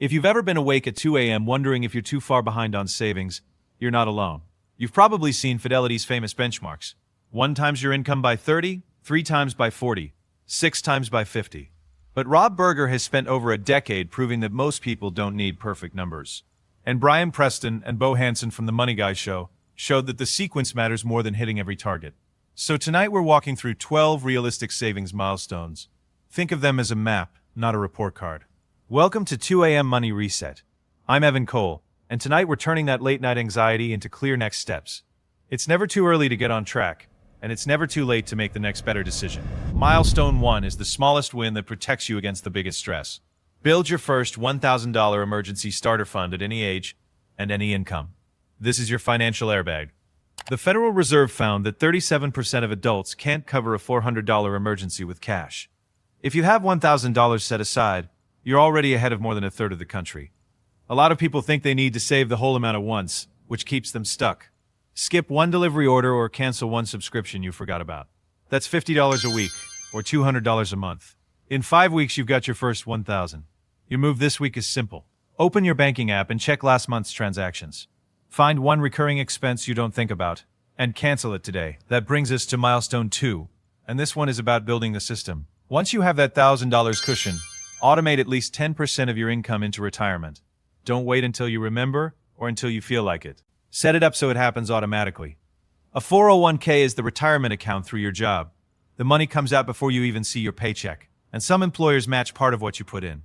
If you've ever been awake at 2 a.m. wondering if you're too far behind on savings, you're not alone. You've probably seen Fidelity's famous benchmarks. 1 times your income by 30, 3 times by 40, 6 times by 50. But Rob Berger has spent over a decade proving that most people don't need perfect numbers. And Brian Preston and Bo Hansen from The Money Guy Show showed that the sequence matters more than hitting every target. So tonight we're walking through 12 realistic savings milestones. Think of them as a map, not a report card. Welcome to 2 a.m. Money Reset. I'm Evan Cole, and tonight we're turning that late-night anxiety into clear next steps. It's never too early to get on track, and it's never too late to make the next better decision. Milestone 1 is the smallest win that protects you against the biggest stress. Build your first $1,000 emergency starter fund at any age and any income. This is your financial airbag. The Federal Reserve found that 37% of adults can't cover a $400 emergency with cash. If you have $1,000 set aside, you're already ahead of more than a third of the country. A lot of people think they need to save the whole amount at once, which keeps them stuck. Skip one delivery order or cancel one subscription you forgot about. That's $50 a week, or $200 a month. In 5 weeks, you've got your first $1,000. Your move this week is simple. Open your banking app and check last month's transactions. Find one recurring expense you don't think about, and cancel it today. That brings us to milestone 2, and this one is about building the system. Once you have that $1,000 cushion, automate at least 10% of your income into retirement. Don't wait until you remember or until you feel like it. Set it up so it happens automatically. A 401k is the retirement account through your job. The money comes out before you even see your paycheck, and some employers match part of what you put in.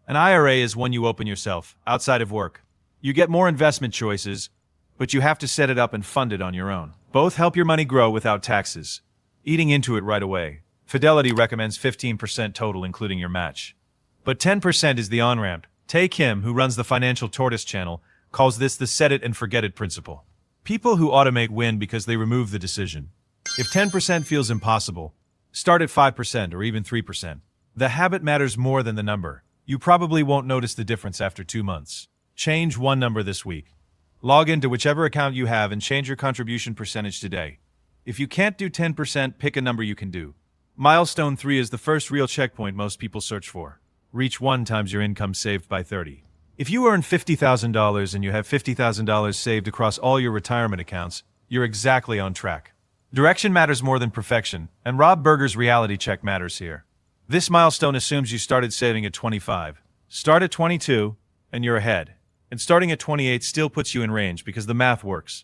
An IRA is one you open yourself, outside of work. You get more investment choices, but you have to set it up and fund it on your own. Both help your money grow without taxes. Eating into it right away. Fidelity recommends 15% total, including your match. But 10% is the on-ramp. Take him, who runs the Financial Tortoise channel, calls this the set it and forget it principle. People who automate win because they remove the decision. If 10% feels impossible, start at 5% or even 3%. The habit matters more than the number. You probably won't notice the difference after 2 months. Change one number this week. Log into whichever account you have and change your contribution percentage today. If you can't do 10%, pick a number you can do. Milestone 3 is the first real checkpoint most people search for. Reach 1 times your income saved by 30. If you earn $50,000 and you have $50,000 saved across all your retirement accounts, you're exactly on track. Direction matters more than perfection, and Rob Berger's reality check matters here. This milestone assumes you started saving at 25. Start at 22, and you're ahead. And starting at 28 still puts you in range because the math works.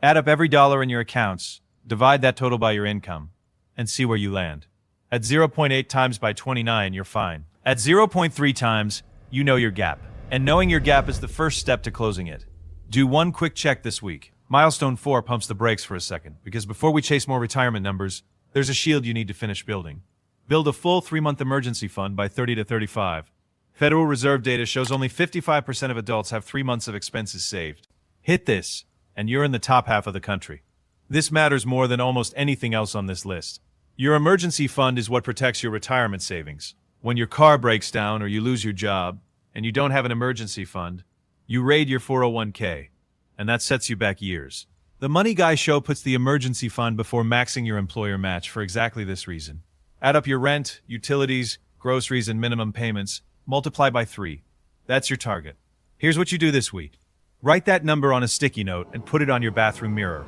Add up every dollar in your accounts, divide that total by your income, and see where you land. At 0.8 times by 29, you're fine. At 0.3 times, you know your gap. And knowing your gap is the first step to closing it. Do one quick check this week. Milestone 4 pumps the brakes for a second, because before we chase more retirement numbers, there's a shield you need to finish building. Build a full 3-month emergency fund by 30 to 35. Federal Reserve data shows only 55% of adults have 3 months of expenses saved. Hit this, and you're in the top half of the country. This matters more than almost anything else on this list. Your emergency fund is what protects your retirement savings. When your car breaks down or you lose your job, and you don't have an emergency fund, you raid your 401k, and that sets you back years. The Money Guy Show puts the emergency fund before maxing your employer match for exactly this reason. Add up your rent, utilities, groceries, and minimum payments, multiply by 3. That's your target. Here's what you do this week. Write that number on a sticky note and put it on your bathroom mirror.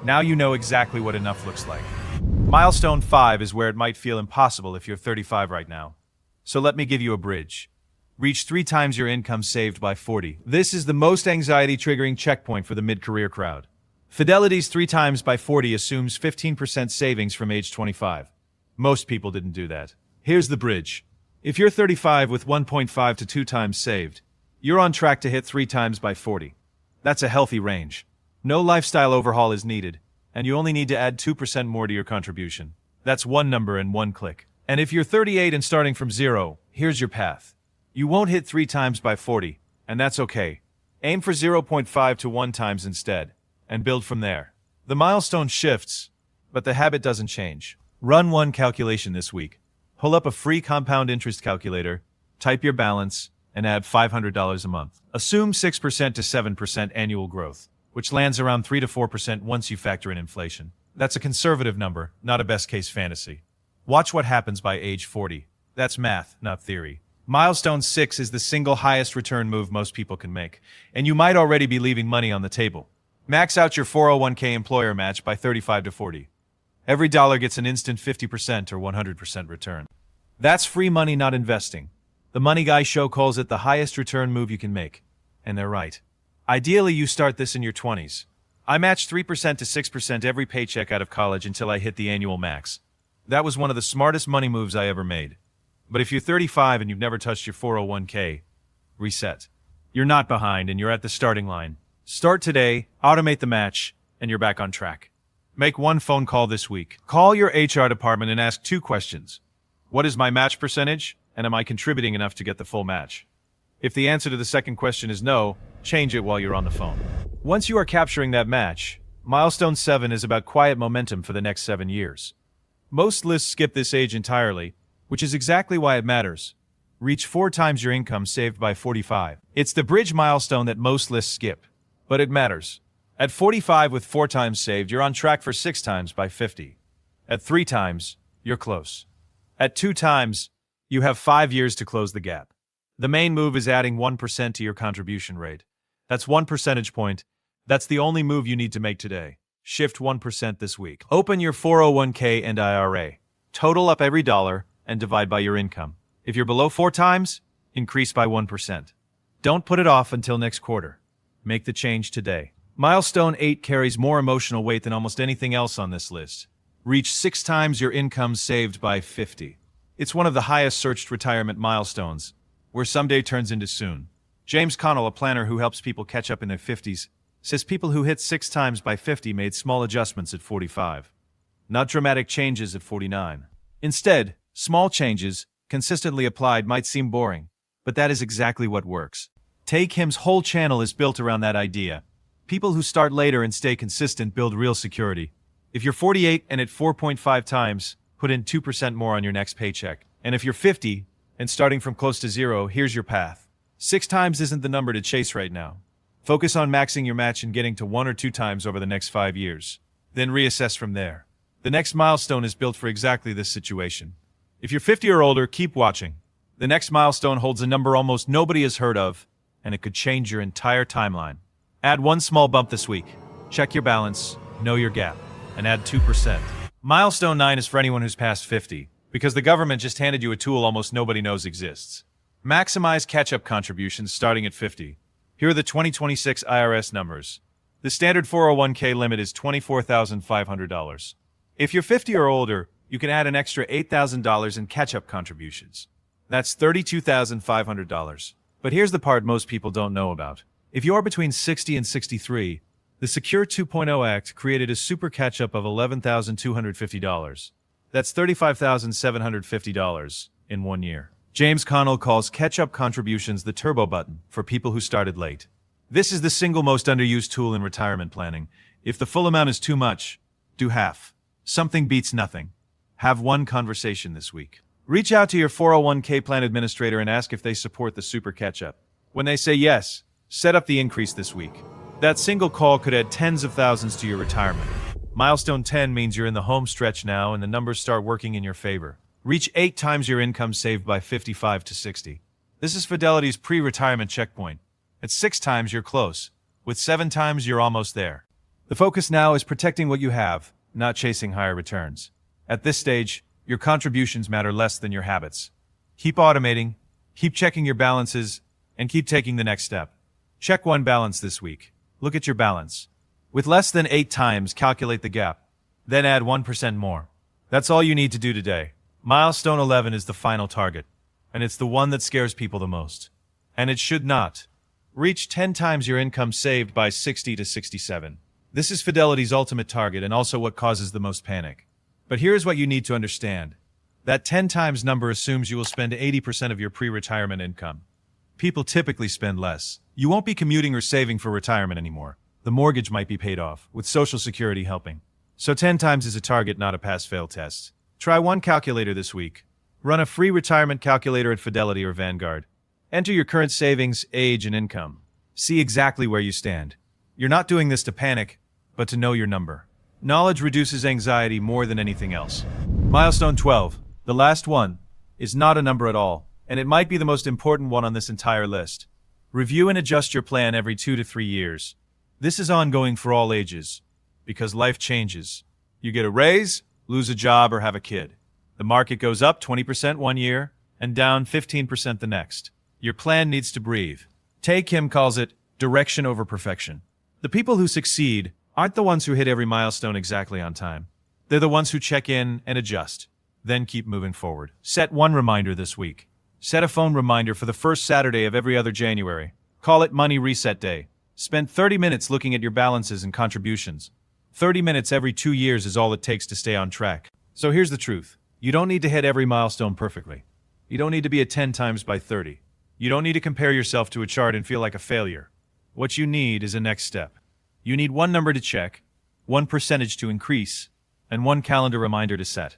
Now you know exactly what enough looks like. Milestone 5 is where it might feel impossible if you're 35 right now. So let me give you a bridge. Reach 3 times your income saved by 40. This is the most anxiety-triggering checkpoint for the mid-career crowd. Fidelity's 3 times by 40 assumes 15% savings from age 25. Most people didn't do that. Here's the bridge. If you're 35 with 1.5 to 2 times saved, you're on track to hit 3 times by 40. That's a healthy range. No lifestyle overhaul is needed, and you only need to add 2% more to your contribution. That's one number in one click. And if you're 38 and starting from 0, here's your path. You won't hit 3 times by 40, and that's okay. Aim for 0.5 to 1 times instead, and build from there. The milestone shifts, but the habit doesn't change. Run one calculation this week. Pull up a free compound interest calculator, type your balance, and add $500 a month. Assume 6% to 7% annual growth, which lands around 3 to 4% once you factor in inflation. That's a conservative number, not a best-case fantasy. Watch what happens by age 40. That's math, not theory. Milestone 6 is the single highest return move most people can make, and you might already be leaving money on the table. Max out your 401k employer match by 35 to 40. Every dollar gets an instant 50% or 100% return. That's free money, not investing. The Money Guy Show calls it the highest return move you can make. And they're right. Ideally, you start this in your 20s. I matched 3% to 6% every paycheck out of college until I hit the annual max. That was one of the smartest money moves I ever made. But if you're 35 and you've never touched your 401k, reset. You're not behind and you're at the starting line. Start today, automate the match, and you're back on track. Make one phone call this week. Call your HR department and ask 2 questions. What is my match percentage? And am I contributing enough to get the full match? If the answer to the second question is no, change it while you're on the phone. Once you are capturing that match, Milestone 7 is about quiet momentum for the next 7 years. Most lists skip this age entirely, which is exactly why it matters. Reach 4 times your income saved by 45. It's the bridge milestone that most lists skip, but it matters. At 45 with 4 times saved, you're on track for 6 times by 50. At 3 times, you're close. At 2 times, you have 5 years to close the gap. The main move is adding 1% to your contribution rate. That's 1 percentage point. That's the only move you need to make today. Shift 1% this week. Open your 401k and IRA. Total up every dollar and divide by your income. If you're below 4 times, increase by 1%. Don't put it off until next quarter. Make the change today. Milestone 8 carries more emotional weight than almost anything else on this list. Reach 6 times your income saved by 50. It's one of the highest searched retirement milestones, where someday turns into soon. James Connell, a planner who helps people catch up in their 50s, says people who hit 6 times by 50 made small adjustments at 45. Not dramatic changes at 49. Instead, small changes, consistently applied, might seem boring, but that is exactly what works. Take Him's whole channel is built around that idea. People who start later and stay consistent build real security. If you're 48 and at 4.5 times, put in 2% more on your next paycheck. And if you're 50 and starting from close to 0, here's your path. 6 times isn't the number to chase right now. Focus on maxing your match and getting to 1 or 2 times over the next 5 years. Then reassess from there. The next milestone is built for exactly this situation. If you're 50 or older, keep watching. The next milestone holds a number almost nobody has heard of, and it could change your entire timeline. Add 1 small bump this week. Check your balance, know your gap, and add 2%. Milestone 9 is for anyone who's past 50, because the government just handed you a tool almost nobody knows exists. Maximize catch-up contributions starting at 50. Here are the 2026 IRS numbers. The standard 401k limit is $24,500. If you're 50 or older, you can add an extra $8,000 in catch-up contributions. That's $32,500. But here's the part most people don't know about. If you are between 60 and 63, the Secure 2.0 Act created a super catch-up of $11,250. That's $35,750 in 1 year. James Connell calls catch-up contributions the turbo button for people who started late. This is the single most underused tool in retirement planning. If the full amount is too much, do half. Something beats nothing. Have 1 conversation this week. Reach out to your 401k plan administrator and ask if they support the super catch-up. When they say yes, set up the increase this week. That single call could add tens of thousands to your retirement. Milestone 10 means you're in the home stretch now and the numbers start working in your favor. Reach 8 times your income saved by 55 to 60. This is Fidelity's pre-retirement checkpoint. At 6 times, you're close. With 7 times, you're almost there. The focus now is protecting what you have, not chasing higher returns. At this stage, your contributions matter less than your habits. Keep automating, keep checking your balances, and keep taking the next step. Check 1 balance this week. Look at your balance. With less than 8 times, calculate the gap. Then add 1% more. That's all you need to do today. Milestone 11 is the final target, and it's the one that scares people the most. And it should not. Reach 10 times your income saved by 60 to 67. This is Fidelity's ultimate target and also what causes the most panic. But here's what you need to understand. That 10 times number assumes you will spend 80% of your pre-retirement income. People typically spend less. You won't be commuting or saving for retirement anymore. The mortgage might be paid off, with Social Security helping. So 10 times is a target, not a pass-fail test. Try 1 calculator this week. Run a free retirement calculator at Fidelity or Vanguard. Enter your current savings, age, and income. See exactly where you stand. You're not doing this to panic, but to know your number. Knowledge reduces anxiety more than anything else. Milestone 12, the last one, is not a number at all. And it might be the most important one on this entire list. Review and adjust your plan every 2 to 3 years. This is ongoing for all ages, because life changes. You get a raise, lose a job, or have a kid. The market goes up 20% one year and down 15% the next. Your plan needs to breathe. Kim calls it direction over perfection. The people who succeed aren't the ones who hit every milestone exactly on time. They're the ones who check in and adjust, then keep moving forward. Set one reminder this week. Set a phone reminder for the first Saturday of every other January. Call it Money Reset Day. Spend 30 minutes looking at your balances and contributions. 30 minutes every 2 years is all it takes to stay on track. So here's the truth. You don't need to hit every milestone perfectly. You don't need to be at 10 times by 30. You don't need to compare yourself to a chart and feel like a failure. What you need is a next step. You need one number to check, one percentage to increase, and one calendar reminder to set.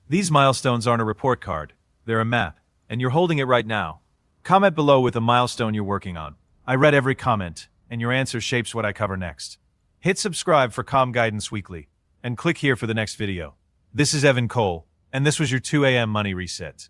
These milestones aren't a report card. They're a map, and you're holding it right now. Comment below with a milestone you're working on. I read every comment, and your answer shapes what I cover next. Hit subscribe for calm guidance weekly, and click here for the next video. This is Evan Cole, and this was your 2 a.m. Money Reset.